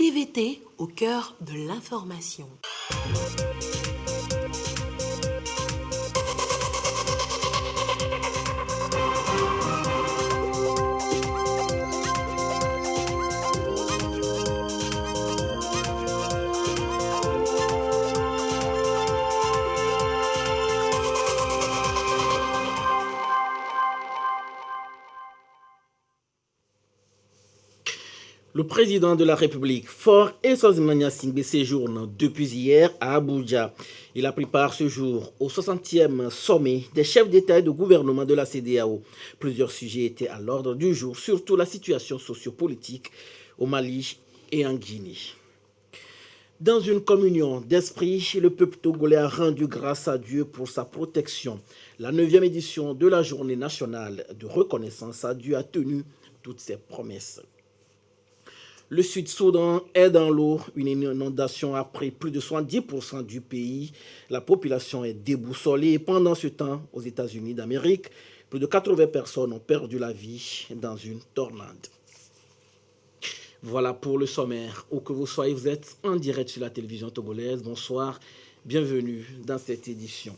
TVT au cœur de l'information. Le président de la République, Faure Eswazimana Singbe, séjourne depuis hier à Abuja. Il a pris part ce jour au 60e sommet des chefs d'État et de gouvernement de la CEDEAO. Plusieurs sujets étaient à l'ordre du jour, surtout la situation sociopolitique au Mali et en Guinée. Dans une communion d'esprit, le peuple togolais a rendu grâce à Dieu pour sa protection. La 9e édition de la Journée nationale de reconnaissance à Dieu a tenu toutes ses promesses. Le Sud-Soudan est dans l'eau. Une inondation a pris plus de 70% du pays. La population est déboussolée. Et pendant ce temps, aux États-Unis d'Amérique, plus de 80 personnes ont perdu la vie dans une tornade. Voilà pour le sommaire. Où que vous soyez, vous êtes en direct sur la télévision togolaise. Bonsoir, bienvenue dans cette édition.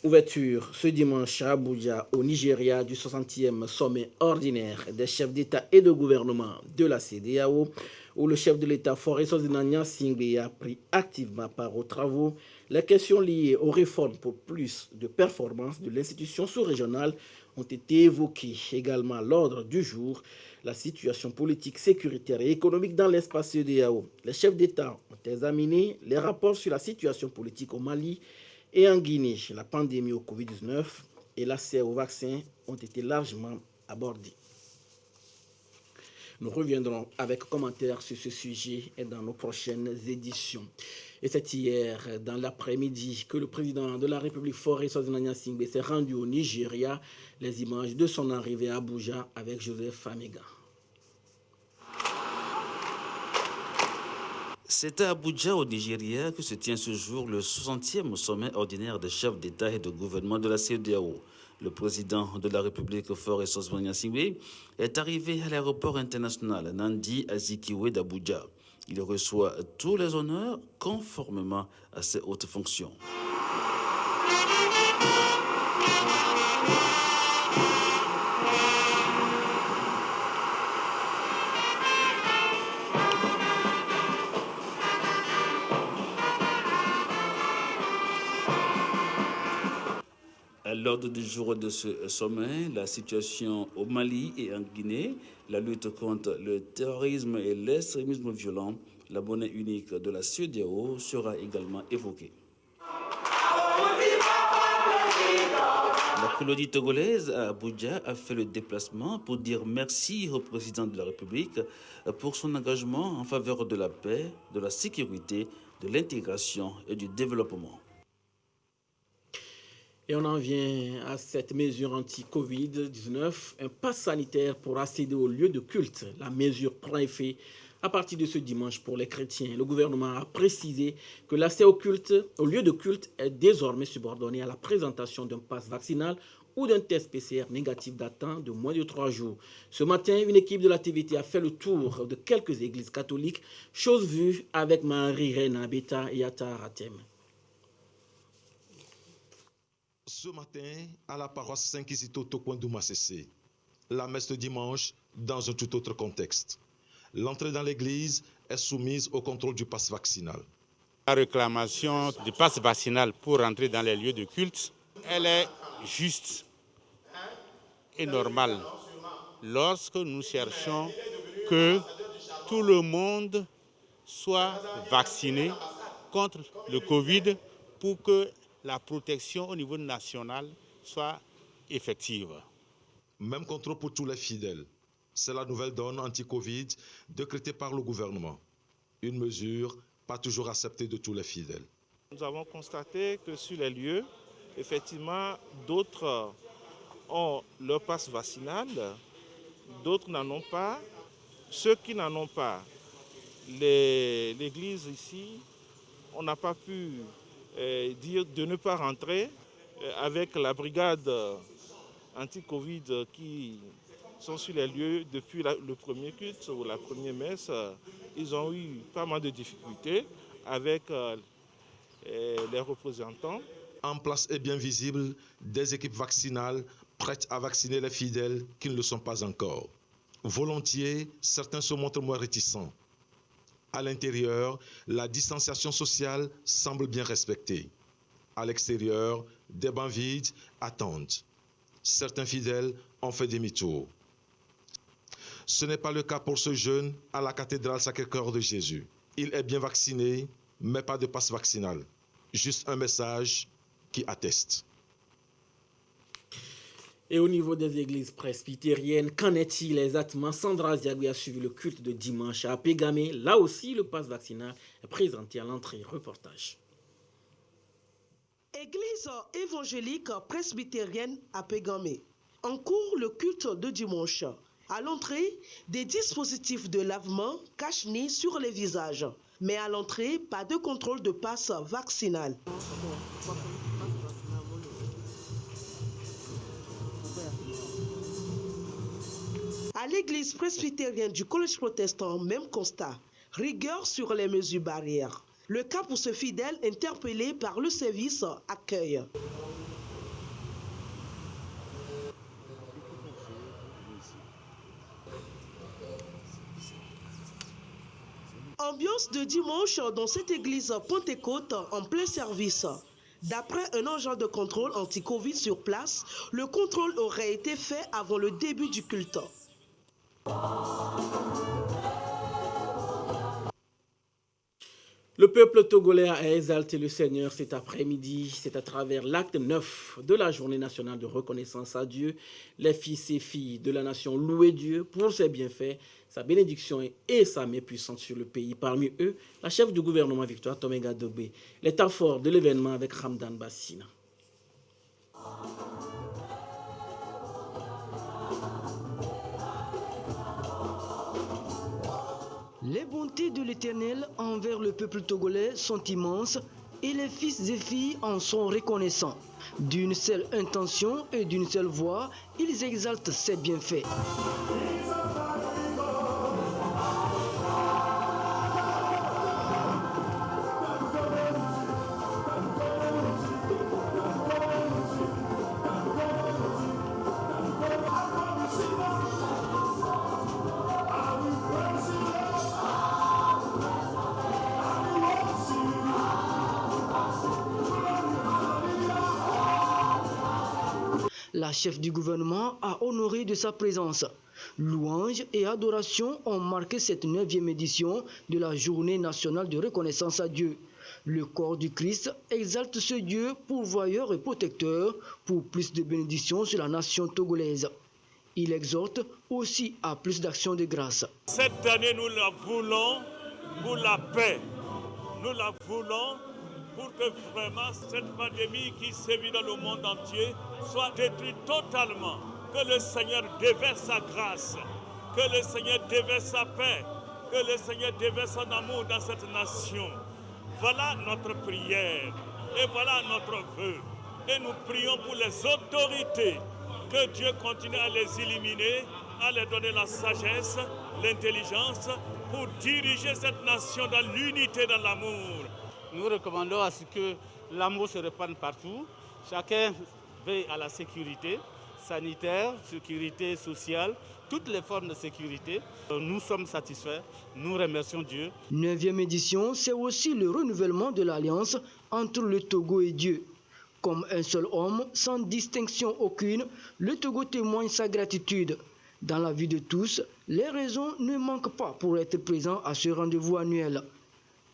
Ouverture ce dimanche à Abuja, au Nigeria, du 60e sommet ordinaire des chefs d'État et de gouvernement de la CEDEAO, où le chef de l'État, Faure Eswazimana Singbe, a pris activement part aux travaux. Les questions liées aux réformes pour plus de performance de l'institution sous-régionale ont été évoquées. Également à l'ordre du jour, la situation politique, sécuritaire et économique dans l'espace CEDEAO. Les chefs d'État ont examiné les rapports sur la situation politique au Mali et en Guinée. La pandémie au Covid-19 et l'accès aux vaccins ont été largement abordés. Nous reviendrons avec commentaires sur ce sujet et dans nos prochaines éditions. Et c'est hier, dans l'après-midi, que le président de la République, Faure Eswazimana Singbe, s'est rendu au Nigeria. Les images de son arrivée à Abuja avec Joseph Famega. C'est à Abuja, au Nigeria, que se tient ce jour le 60e sommet ordinaire des chefs d'État et de gouvernement de la CEDEAO. Le président de la République, Faure Eswazimana Singbe, est arrivé à l'aéroport international Nnamdi Azikiwe d'Abuja. Il reçoit tous les honneurs conformément à ses hautes fonctions. À l'ordre du jour de ce sommet, la situation au Mali et en Guinée, la lutte contre le terrorisme et l'extrémisme violent, la monnaie unique de la CEDEAO sera également évoquée. La colonie togolaise à Abuja a fait le déplacement pour dire merci au président de la République pour son engagement en faveur de la paix, de la sécurité, de l'intégration et du développement. Et on en vient à cette mesure anti-Covid-19, un pass sanitaire pour accéder aux lieux de culte. La mesure prend effet à partir de ce dimanche pour les chrétiens. Le gouvernement a précisé que l'accès au lieu de culte est désormais subordonné à la présentation d'un pass vaccinal ou d'un test PCR négatif datant de moins de 3 jours. Ce matin, une équipe de la TVT a fait le tour de quelques églises catholiques, chose vue avec Marie-Reine Abeta et Atta Ratem. Ce matin, à la paroisse Saint-Kizito Tokwandouma-Sessé, la messe de dimanche dans un tout autre contexte. L'entrée dans l'église est soumise au contrôle du pass vaccinal. La réclamation du pass vaccinal pour entrer dans les lieux de culte, elle est juste et normale lorsque nous cherchons que tout le monde soit vacciné contre le Covid pour que la protection au niveau national soit effective. Même contrôle pour tous les fidèles. C'est la nouvelle donne anti-Covid décrétée par le gouvernement. Une mesure pas toujours acceptée de tous les fidèles. Nous avons constaté que sur les lieux, effectivement, d'autres ont leur passe vaccinal, d'autres n'en ont pas. Ceux qui n'en ont pas, l'église ici, on n'a pas pu dire de ne pas rentrer avec la brigade anti-Covid qui sont sur les lieux depuis le premier culte ou la première messe. Ils ont eu pas mal de difficultés avec les représentants. En place et bien visible, des équipes vaccinales prêtes à vacciner les fidèles qui ne le sont pas encore. Volontiers, certains se montrent moins réticents. À l'intérieur, la distanciation sociale semble bien respectée. À l'extérieur, des bancs vides attendent. Certains fidèles ont fait demi-tour. Ce n'est pas le cas pour ce jeune à la cathédrale Sacré-Cœur de Jésus. Il est bien vacciné, mais pas de passe vaccinal. Juste un message qui atteste. Et au niveau des églises presbytériennes, qu'en est-il exactement? Sandra Ziagui a suivi le culte de dimanche à Pégamé. Là aussi, le passe vaccinal est présenté à l'entrée. Reportage. Église évangélique presbytérienne à Pégamé. En cours le culte de dimanche. À l'entrée, des dispositifs de lavement cache-nez sur les visages. Mais à l'entrée, pas de contrôle de passe vaccinal. À l'église presbytérienne du collège protestant, même constat. Rigueur sur les mesures barrières. Le cas pour ce fidèle interpellé par le service accueil. Ambiance de dimanche dans cette église Pentecôte en plein service. D'après un agent de contrôle anti-Covid sur place, le contrôle aurait été fait avant le début du culte. Le peuple togolais a exalté le Seigneur cet après-midi. C'est à travers l'acte 9 de la journée nationale de reconnaissance à Dieu. Les fils et filles de la nation louaient Dieu pour ses bienfaits, sa bénédiction et sa main puissante sur le pays. Parmi eux, la chef du gouvernement Victoire Tomenga Dobé. L'état fort de l'événement avec Ramdan Bassina. Les bontés de l'Éternel envers le peuple togolais sont immenses et les fils et filles en sont reconnaissants. D'une seule intention et d'une seule voix, ils exaltent ses bienfaits. La chef du gouvernement a honoré de sa présence. Louanges et adorations ont marqué cette 9e édition de la Journée nationale de reconnaissance à Dieu. Le corps du Christ exalte ce Dieu pourvoyeur et protecteur pour plus de bénédictions sur la nation togolaise. Il exhorte aussi à plus d'actions de grâce. Cette année, nous la voulons pour la paix. Nous la voulons pour que vraiment cette pandémie qui sévit dans le monde entier soit détruite totalement. Que le Seigneur déverse sa grâce, que le Seigneur déverse sa paix, que le Seigneur déverse son amour dans cette nation. Voilà notre prière et voilà notre vœu. Et nous prions pour les autorités, que Dieu continue à les illuminer, à leur donner la sagesse, l'intelligence pour diriger cette nation dans l'unité, dans l'amour. Nous recommandons à ce que l'amour se répande partout. Chacun veille à la sécurité sanitaire, sécurité sociale, toutes les formes de sécurité. Nous sommes satisfaits, nous remercions Dieu. 9e édition, c'est aussi le renouvellement de l'alliance entre le Togo et Dieu. Comme un seul homme, sans distinction aucune, le Togo témoigne sa gratitude. Dans la vie de tous, les raisons ne manquent pas pour être présents à ce rendez-vous annuel.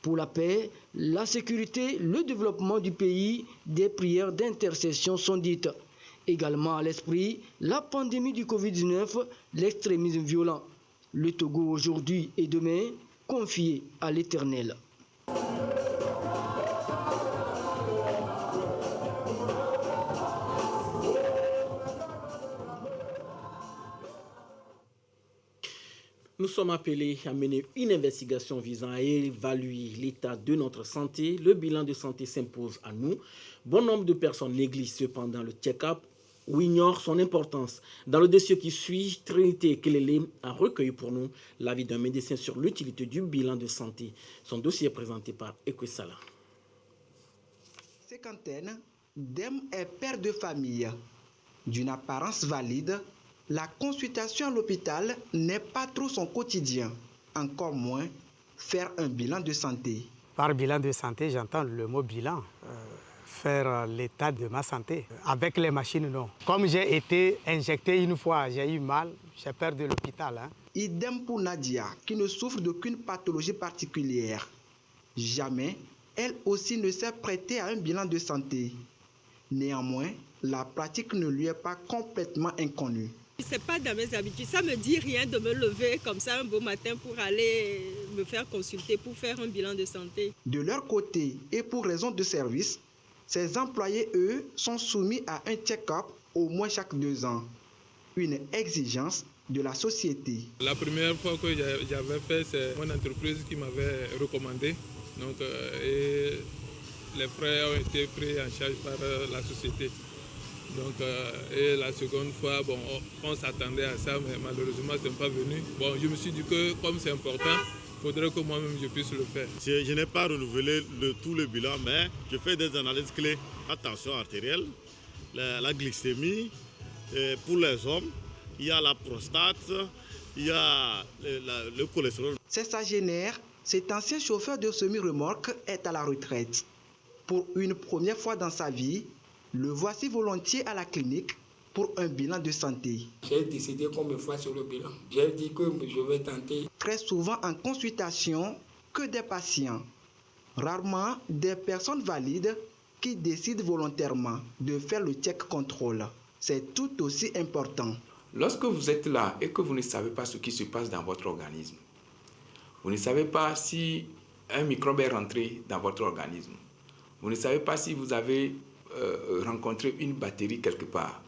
Pour la paix, la sécurité, le développement du pays, des prières d'intercession sont dites. Également à l'esprit, la pandémie du Covid-19, l'extrémisme violent. Le Togo aujourd'hui et demain, confié à l'Éternel. Nous sommes appelés à mener une investigation visant à évaluer l'état de notre santé. Le bilan de santé s'impose à nous. Bon nombre de personnes négligent cependant le check-up ou ignorent son importance. Dans le dossier qui suit, Trinité Kelele a recueilli pour nous l'avis d'un médecin sur l'utilité du bilan de santé. Son dossier est présenté par Ekwesala. Cinquantaine, Dem est père de famille. D'une apparence valide, la consultation à l'hôpital n'est pas trop son quotidien, encore moins faire un bilan de santé. Par bilan de santé, j'entends le mot bilan, faire l'état de ma santé. Avec les machines, non. Comme j'ai été injecté une fois, j'ai eu mal, j'ai peur de l'hôpital. Idem pour Nadia, qui ne souffre d'aucune pathologie particulière. Jamais, elle aussi ne s'est prêtée à un bilan de santé. Néanmoins, la pratique ne lui est pas complètement inconnue. C'est pas dans mes habitudes, ça me dit rien de me lever comme ça un beau matin pour aller me faire consulter, pour faire un bilan de santé. De leur côté, et pour raison de service, ces employés, eux, sont soumis à un check-up au moins chaque 2 ans. Une exigence de la société. La première fois que j'avais fait, c'est mon entreprise qui m'avait recommandé. Donc, et les frais ont été pris en charge par la société. Donc, et la seconde fois, bon, on s'attendait à ça, mais malheureusement, ce n'est pas venu. Bon, je me suis dit que comme c'est important, il faudrait que moi-même je puisse le faire. Je n'ai pas renouvelé tout le bilan, mais je fais des analyses clés. La tension artérielle, la glycémie, pour les hommes, il y a la prostate, il y a le cholestérol. Sexagénaire, cet ancien chauffeur de semi-remorque est à la retraite. Pour une première fois dans sa vie, le voici volontiers à la clinique pour un bilan de santé. J'ai décidé qu'on me fasse le bilan. J'ai dit que je vais tenter. Très souvent en consultation, que des patients. Rarement des personnes valides qui décident volontairement de faire le check-contrôle. C'est tout aussi important. Lorsque vous êtes là et que vous ne savez pas ce qui se passe dans votre organisme, vous ne savez pas si un microbe est rentré dans votre organisme, vous ne savez pas si vous avez rencontré une bactérie quelque part,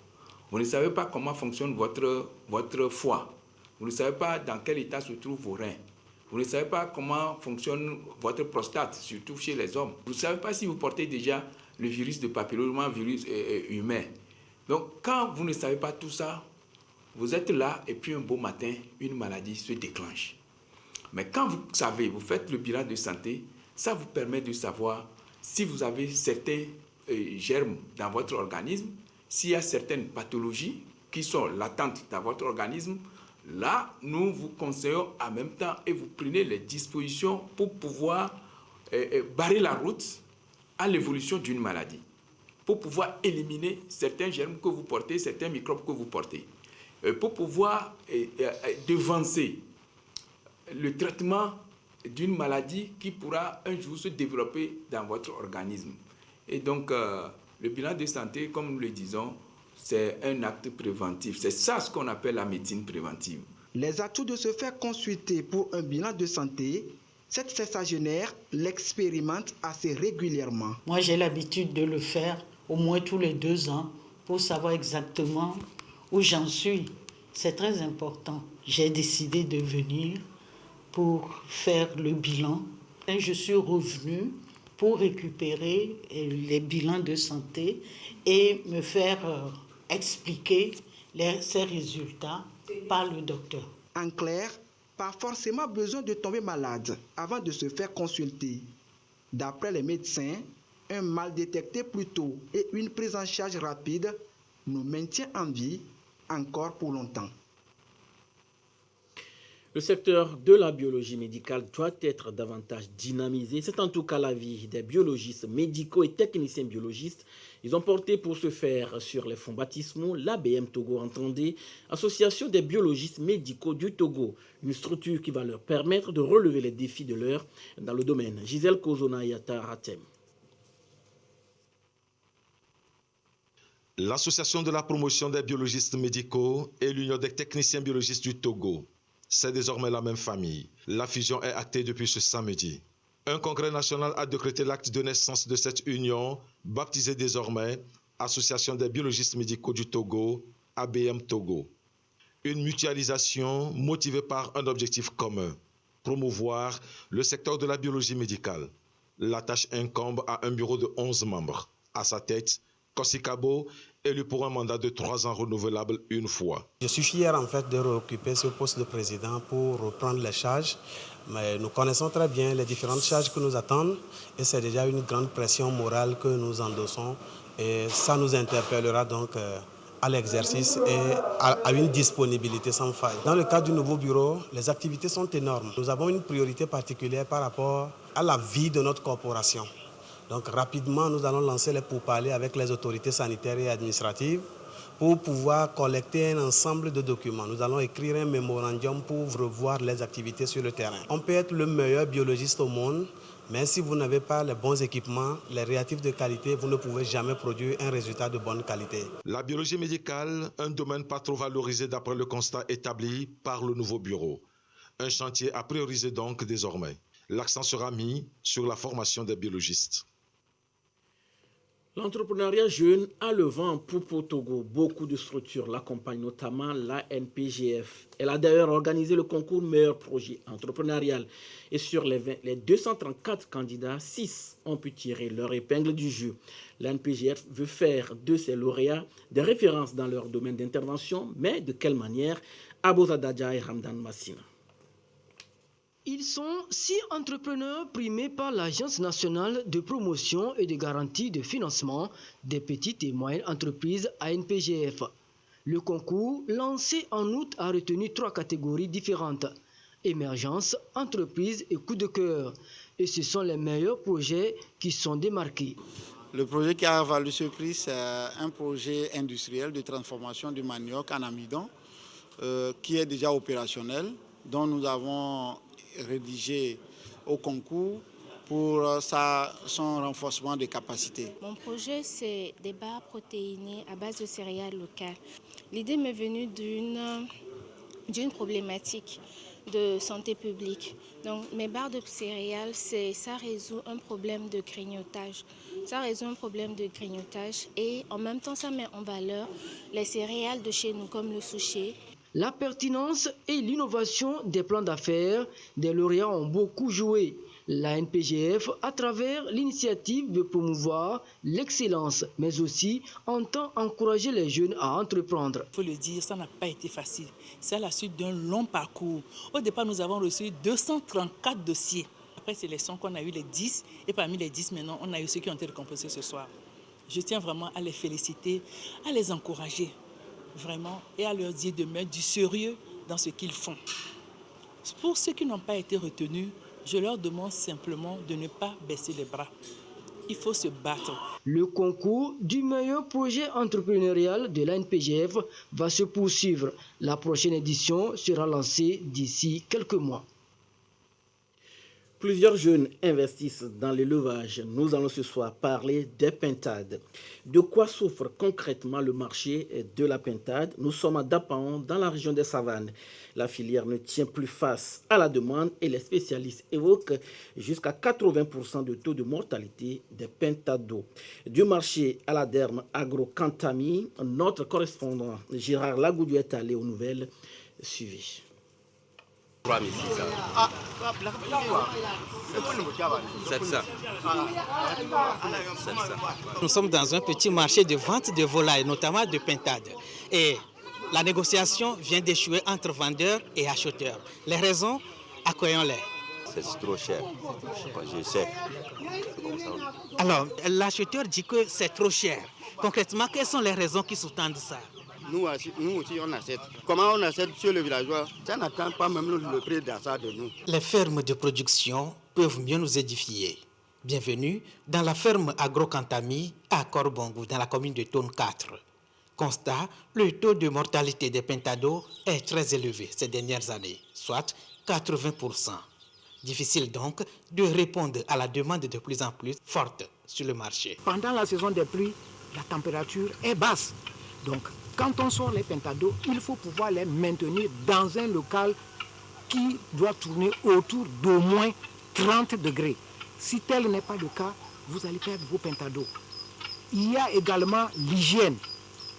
vous ne savez pas comment fonctionne votre foie, vous ne savez pas dans quel état se trouvent vos reins, vous ne savez pas comment fonctionne votre prostate, surtout chez les hommes, vous ne savez pas si vous portez déjà le virus de papillomavirus humain. Donc quand vous ne savez pas tout ça, vous êtes là et puis un beau matin, une maladie se déclenche. Mais quand vous savez, vous faites le bilan de santé, ça vous permet de savoir si vous avez certains germes dans votre organisme, s'il y a certaines pathologies qui sont latentes dans votre organisme. Là, nous vous conseillons en même temps et vous prenez les dispositions pour pouvoir barrer la route à l'évolution d'une maladie, pour pouvoir éliminer certains germes que vous portez, certains microbes que vous portez, pour pouvoir devancer le traitement d'une maladie qui pourra un jour se développer dans votre organisme. Et donc, le bilan de santé, comme nous le disons, c'est un acte préventif. C'est ça ce qu'on appelle la médecine préventive. Les atouts de se faire consulter pour un bilan de santé, cette sexagénaire l'expérimente assez régulièrement. Moi, j'ai l'habitude de le faire au moins tous les 2 ans pour savoir exactement où j'en suis. C'est très important. J'ai décidé de venir pour faire le bilan. Et je suis revenue pour récupérer les bilans de santé et me faire expliquer ces résultats par le docteur. En clair, pas forcément besoin de tomber malade avant de se faire consulter. D'après les médecins, un mal détecté plus tôt et une prise en charge rapide nous maintient en vie encore pour longtemps. Le secteur de la biologie médicale doit être davantage dynamisé. C'est en tout cas l'avis des biologistes médicaux et techniciens biologistes. Ils ont porté pour ce faire sur les fonds baptismaux l'ABM Togo, entendez, Association des biologistes médicaux du Togo, une structure qui va leur permettre de relever les défis de l'heure dans le domaine. Gisèle Kozona Yata Ratem. L'Association de la promotion des biologistes médicaux et l'Union des techniciens biologistes du Togo, c'est désormais la même famille. La fusion est actée depuis ce samedi. Un congrès national a décrété l'acte de naissance de cette union, baptisée désormais Association des biologistes médicaux du Togo, ABM Togo. Une mutualisation motivée par un objectif commun, promouvoir le secteur de la biologie médicale. La tâche incombe à un bureau de 11 membres. À sa tête, Kossi Kabo élu pour un mandat de 3 ans renouvelable une fois. Je suis fier en fait de réoccuper ce poste de président pour reprendre les charges. Mais nous connaissons très bien les différentes charges que nous attendent et c'est déjà une grande pression morale que nous endossons et ça nous interpellera donc à l'exercice et à une disponibilité sans faille. Dans le cadre du nouveau bureau, les activités sont énormes. Nous avons une priorité particulière par rapport à la vie de notre corporation. Donc rapidement, nous allons lancer les pourparlers avec les autorités sanitaires et administratives pour pouvoir collecter un ensemble de documents. Nous allons écrire un mémorandum pour revoir les activités sur le terrain. On peut être le meilleur biologiste au monde, mais si vous n'avez pas les bons équipements, les réactifs de qualité, vous ne pouvez jamais produire un résultat de bonne qualité. La biologie médicale, un domaine pas trop valorisé d'après le constat établi par le nouveau bureau. Un chantier à prioriser donc désormais. L'accent sera mis sur la formation des biologistes. L'entrepreneuriat jeune a le vent pour Togo. Beaucoup de structures l'accompagnent, notamment la NPGF. Elle a d'ailleurs organisé le concours Meilleur Projet Entrepreneurial. Et sur les 234 candidats, 6 ont pu tirer leur épingle du jeu. La NPGF veut faire de ses lauréats des références dans leur domaine d'intervention, mais de quelle manière? Aboza Dadja et Ramdan Massina. Ils sont 6 entrepreneurs primés par l'Agence nationale de promotion et de garantie de financement des petites et moyennes entreprises ANPGF. Le concours, lancé en août, a retenu 3 catégories différentes: émergence, entreprise et coup de cœur. Et ce sont les meilleurs projets qui sont démarqués. Le projet qui a valu ce prix, c'est un projet industriel de transformation du manioc en amidon qui est déjà opérationnel, dont nous avons rédigé au concours pour son renforcement de capacité. Mon projet, c'est des barres protéinées à base de céréales locales. L'idée m'est venue d'une problématique de santé publique. Donc, mes barres de céréales, ça résout un problème de grignotage. Et en même temps, ça met en valeur les céréales de chez nous, comme le souchet. La pertinence et l'innovation des plans d'affaires des lauréats ont beaucoup joué. La NPGF, à travers l'initiative de promouvoir l'excellence, mais aussi entend encourager les jeunes à entreprendre. Il faut le dire, ça n'a pas été facile. C'est à la suite d'un long parcours. Au départ, nous avons reçu 234 dossiers. Après sélection, qu'on a eu les 10, et parmi les 10, maintenant, on a eu ceux qui ont été récompensés ce soir. Je tiens vraiment à les féliciter, à les encourager. Vraiment, et à leur dire de mettre du sérieux dans ce qu'ils font. Pour ceux qui n'ont pas été retenus, je leur demande simplement de ne pas baisser les bras. Il faut se battre. Le concours du meilleur projet entrepreneurial de l'ANPGF va se poursuivre. La prochaine édition sera lancée d'ici quelques mois. Plusieurs jeunes investissent dans l'élevage. Nous allons ce soir parler des pintades. De quoi souffre concrètement le marché de la pintade? Nous sommes à Dapaon, dans la région des Savanes. La filière ne tient plus face à la demande et les spécialistes évoquent jusqu'à 80% de taux de mortalité des pintados. Du marché à la derme agro-Kantami, notre correspondant Gérard Lagoudou est allé aux nouvelles. Suivi. Nous sommes dans un petit marché de vente de volailles, notamment de pintades. Et la négociation vient d'échouer entre vendeurs et acheteurs. Les raisons, accueillons-les. C'est trop cher. Je sais. Alors, l'acheteur dit que c'est trop cher. Concrètement, quelles sont les raisons qui sous-tendent ça? Nous aussi, on achète. Comment on achète chez le villageois? Ça n'atteint pas même le prix d'achat de nous. Les fermes de production peuvent mieux nous édifier. Bienvenue dans la ferme agro-Kantami à Korbongou, dans la commune de Tone 4. Constat, le taux de mortalité des pintados est très élevé ces dernières années, soit 80%. Difficile donc de répondre à la demande de plus en plus forte sur le marché. Pendant la saison des pluies, la température est basse. Donc, quand on sort les pintados, il faut pouvoir les maintenir dans un local qui doit tourner autour d'au moins 30 degrés. Si tel n'est pas le cas, vous allez perdre vos pintados. Il y a également l'hygiène.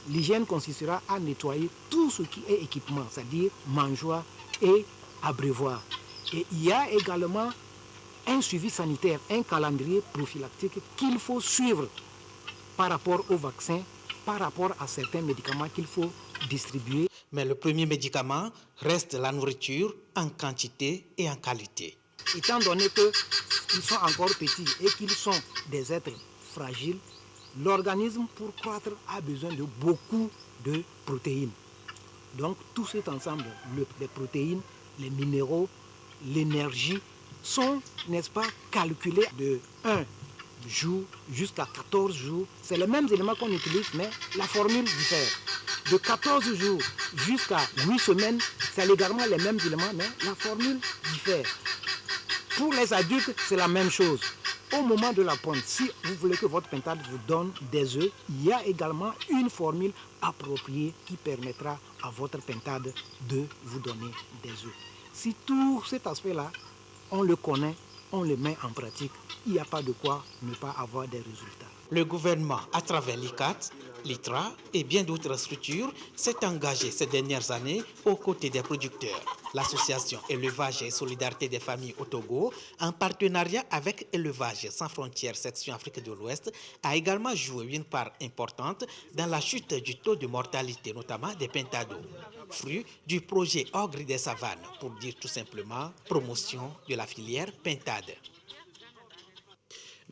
L'hygiène consistera à nettoyer tout ce qui est équipement, c'est-à-dire mangeoire et abreuvoir. Et il y a également un suivi sanitaire, un calendrier prophylactique qu'il faut suivre par rapport aux vaccins par rapport à certains médicaments qu'il faut distribuer. Mais le premier médicament reste la nourriture en quantité et en qualité. Étant donné qu'ils sont encore petits et qu'ils sont des êtres fragiles, l'organisme pour croître a besoin de beaucoup de protéines. Donc tout cet ensemble, les protéines, les minéraux, l'énergie sont, n'est-ce pas, calculés de 1 jour jusqu'à 14 jours. C'est les mêmes éléments qu'on utilise, mais la formule diffère. De 14 jours jusqu'à 8 semaines, c'est également les mêmes éléments, mais la formule diffère. Pour les adultes, c'est la même chose. Au moment de la ponte, si vous voulez que votre pintade vous donne des œufs, il y a également une formule appropriée qui permettra à votre pintade de vous donner des œufs. Si tout cet aspect-là, on le connaît, on le met en pratique, il n'y a pas de quoi ne pas avoir des résultats. Le gouvernement, à travers l'ICAT, l'ITRA et bien d'autres structures, s'est engagé ces dernières années aux côtés des producteurs. L'association Élevage et Solidarité des familles au Togo, en partenariat avec Élevage sans frontières section Afrique de l'Ouest, a également joué une part importante dans la chute du taux de mortalité, notamment des pintados, fruit du projet Ogre des Savanes, pour dire tout simplement promotion de la filière pintade.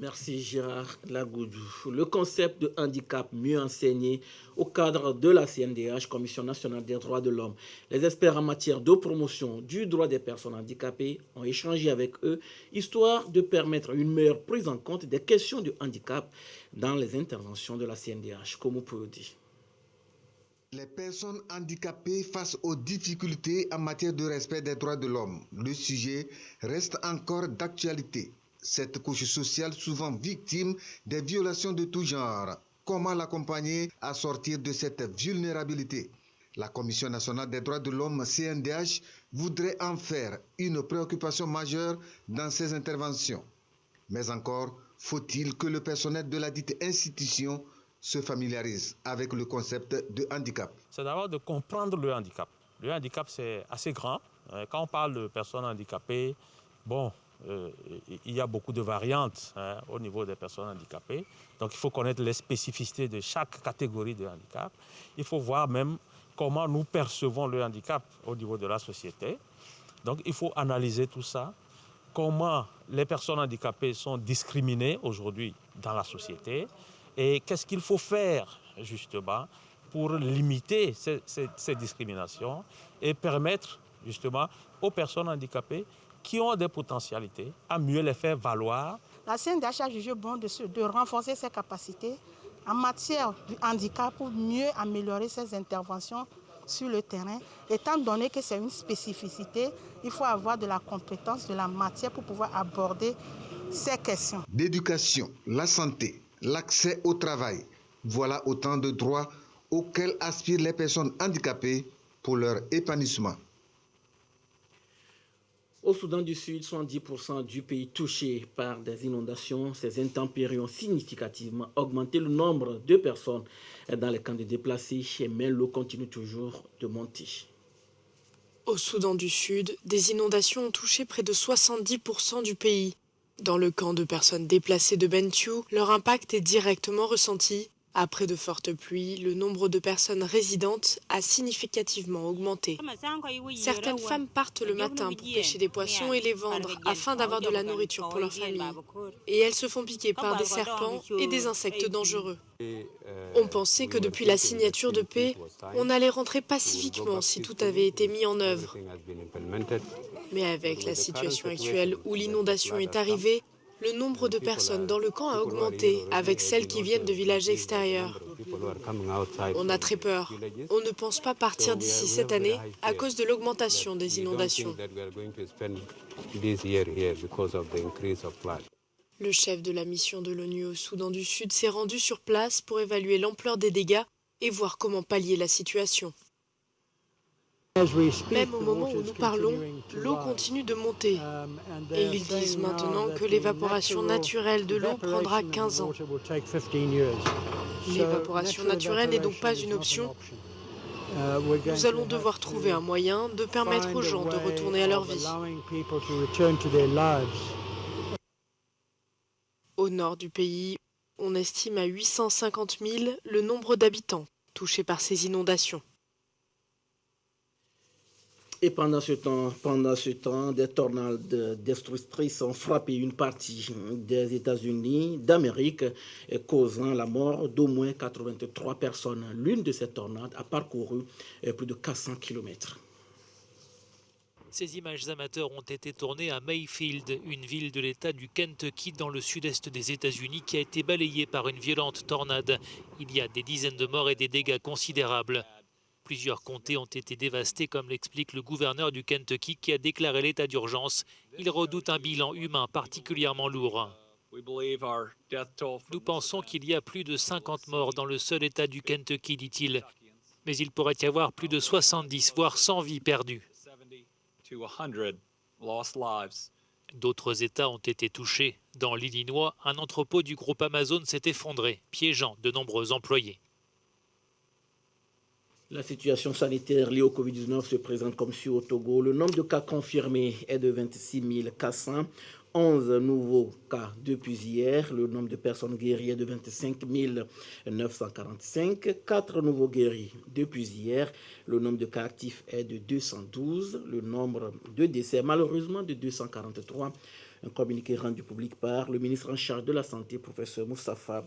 Merci Gérard Lagoudou. Le concept de handicap mieux enseigné au cadre de la CNDH, Commission nationale des droits de l'homme. Les experts en matière de promotion du droit des personnes handicapées ont échangé avec eux, histoire de permettre une meilleure prise en compte des questions de handicap dans les interventions de la CNDH, comme on peut le dire. Les personnes handicapées face aux difficultés en matière de respect des droits de l'homme. Le sujet reste encore d'actualité. Cette couche sociale souvent victime des violations de tout genre. Comment l'accompagner à sortir de cette vulnérabilité? La Commission nationale des droits de l'homme, CNDH, voudrait en faire une préoccupation majeure dans ses interventions. Mais encore, faut-il que le personnel de la dite institution se familiarise avec le concept de handicap? C'est d'abord de comprendre le handicap. Le handicap, c'est assez grand. Quand on parle de personnes handicapées, il y a beaucoup de variantes au niveau des personnes handicapées. Donc il faut connaître les spécificités de chaque catégorie de handicap. Il faut voir même comment nous percevons le handicap au niveau de la société. Donc il faut analyser tout ça, comment les personnes handicapées sont discriminées aujourd'hui dans la société et qu'est-ce qu'il faut faire justement pour limiter ces discriminations et permettre justement aux personnes handicapées qui ont des potentialités, à mieux les faire valoir. La CNDH a jugé bon de renforcer ses capacités en matière de handicap pour mieux améliorer ses interventions sur le terrain. Étant donné que c'est une spécificité, il faut avoir de la compétence, de la matière pour pouvoir aborder ces questions. L'éducation, la santé, l'accès au travail, voilà autant de droits auxquels aspirent les personnes handicapées pour leur épanouissement. Au Soudan du Sud, 70% du pays touché par des inondations. Ces intempéries ont significativement augmenté le nombre de personnes dans les camps de déplacés, mais l'eau continue toujours de monter. Au Soudan du Sud, des inondations ont touché près de 70% du pays. Dans le camp de personnes déplacées de Bentiu, leur impact est directement ressenti. Après de fortes pluies, le nombre de personnes résidentes a significativement augmenté. Certaines femmes partent le matin pour pêcher des poissons et les vendre afin d'avoir de la nourriture pour leur famille. Et elles se font piquer par des serpents et des insectes dangereux. On pensait que depuis la signature de paix, on allait rentrer pacifiquement si tout avait été mis en œuvre. Mais avec la situation actuelle où l'inondation est arrivée, le nombre de personnes dans le camp a augmenté avec celles qui viennent de villages extérieurs. On a très peur. On ne pense pas partir d'ici cette année à cause de l'augmentation des inondations. Le chef de la mission de l'ONU au Soudan du Sud s'est rendu sur place pour évaluer l'ampleur des dégâts et voir comment pallier la situation. Même au moment où nous parlons, l'eau continue de monter. Et ils disent maintenant que l'évaporation naturelle de l'eau prendra 15 ans. L'évaporation naturelle n'est donc pas une option. Nous allons devoir trouver un moyen de permettre aux gens de retourner à leur vie. Au nord du pays, On estime à 850 000 le nombre d'habitants touchés par ces inondations. Et pendant ce temps, des tornades destructrices ont frappé une partie des États-Unis d'Amérique, causant la mort d'au moins 83 personnes. L'une de ces tornades a parcouru plus de 400 km. Ces images amateurs ont été tournées à Mayfield, une ville de l'État du Kentucky dans le sud-est des États-Unis qui a été balayée par une violente tornade. Il y a des dizaines de morts et des dégâts considérables. Plusieurs comtés ont été dévastés, comme l'explique le gouverneur du Kentucky qui a déclaré l'état d'urgence. Il redoute un bilan humain particulièrement lourd. Nous pensons qu'il y a plus de 50 morts dans le seul état du Kentucky, dit-il. Mais il pourrait y avoir plus de 70, voire 100 vies perdues. D'autres États ont été touchés. Dans l'Illinois, un entrepôt du groupe Amazon s'est effondré, piégeant de nombreux employés. La situation sanitaire liée au Covid-19 se présente comme suit au Togo. Le nombre de cas confirmés est de 26 400. 11 nouveaux cas depuis hier. Le nombre de personnes guéries est de 25 945. 4 nouveaux guéris depuis hier. Le nombre de cas actifs est de 212. Le nombre de décès, malheureusement, de 243. Un communiqué rendu public par le ministre en charge de la Santé, professeur Moustapha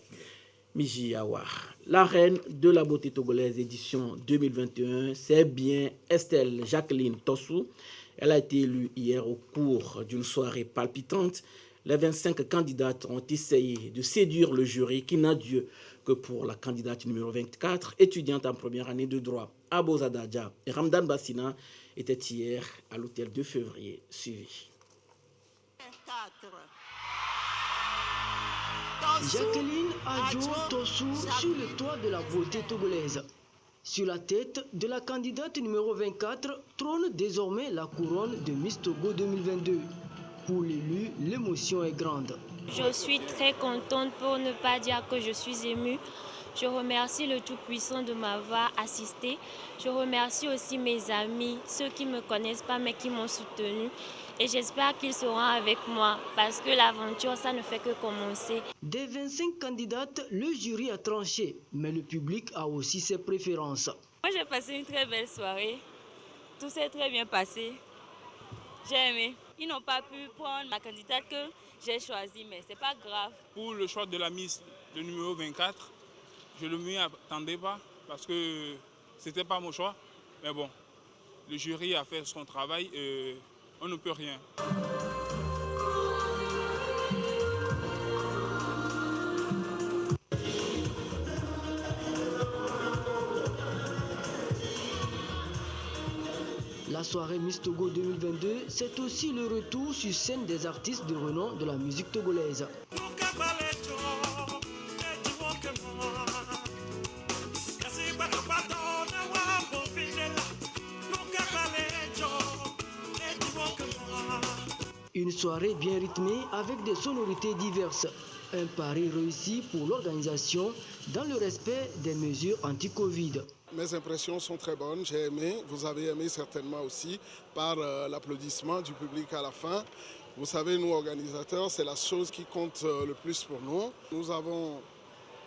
Mijiawar. La reine de la beauté togolaise édition 2021, c'est bien Estelle Jacqueline Tossou. Elle a été élue hier au cours d'une soirée palpitante. Les 25 candidates ont essayé de séduire le jury qui n'a Dieu que pour la candidate numéro 24, étudiante en première année de droit. Aboza Dadja et Ramdan Bassina étaient hier à l'hôtel 2 février suivi. Jacqueline Adjo Tossou sur le toit de la beauté togolaise. Sur la tête de la candidate numéro 24 trône désormais la couronne de Miss Togo 2022. Pour l'élu, l'émotion est grande. Je suis très contente, pour ne pas dire que je suis émue. Je remercie le Tout-Puissant de m'avoir assistée. Je remercie aussi mes amis, ceux qui ne me connaissent pas mais qui m'ont soutenue. Et j'espère qu'ils seront avec moi parce que l'aventure, ça ne fait que commencer. Des 25 candidates, le jury a tranché, mais le public a aussi ses préférences. Moi, j'ai passé une très belle soirée. Tout s'est très bien passé. J'ai aimé. Ils n'ont pas pu prendre la candidate que j'ai choisie, mais c'est pas grave. Pour le choix de la Miss, le numéro 24, je ne m'y attendais pas parce que c'était pas mon choix. Mais bon, le jury a fait son travail. On ne peut rien. La soirée Miss Togo 2022, c'est aussi le retour sur scène des artistes de renom de la musique togolaise. Une soirée bien rythmée avec des sonorités diverses. Un pari réussi pour l'organisation dans le respect des mesures anti-Covid. Mes impressions sont très bonnes, j'ai aimé, vous avez aimé certainement aussi par l'applaudissement du public à la fin. Vous savez, nous organisateurs, c'est la chose qui compte le plus pour nous. Nous avons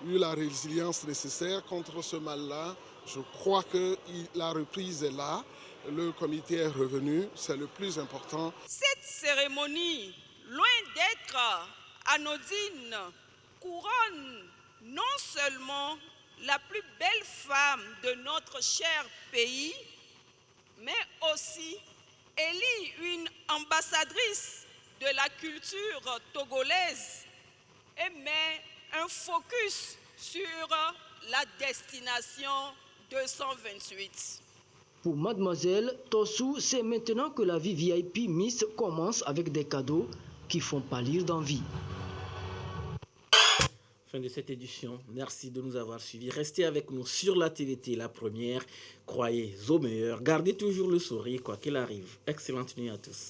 eu la résilience nécessaire contre ce mal-là. Je crois que la reprise est là. Le comité est revenu, c'est le plus important. Cette cérémonie, loin d'être anodine, couronne non seulement la plus belle femme de notre cher pays, mais aussi élit une ambassadrice de la culture togolaise et met un focus sur la destination 228. Pour Mademoiselle Tossou, c'est maintenant que la vie VIP Miss commence avec des cadeaux qui font pâlir d'envie. Fin de cette édition. Merci de nous avoir suivis. Restez avec nous sur la TVT, la première. Croyez au meilleur. Gardez toujours le sourire, quoi qu'il arrive. Excellente nuit à tous.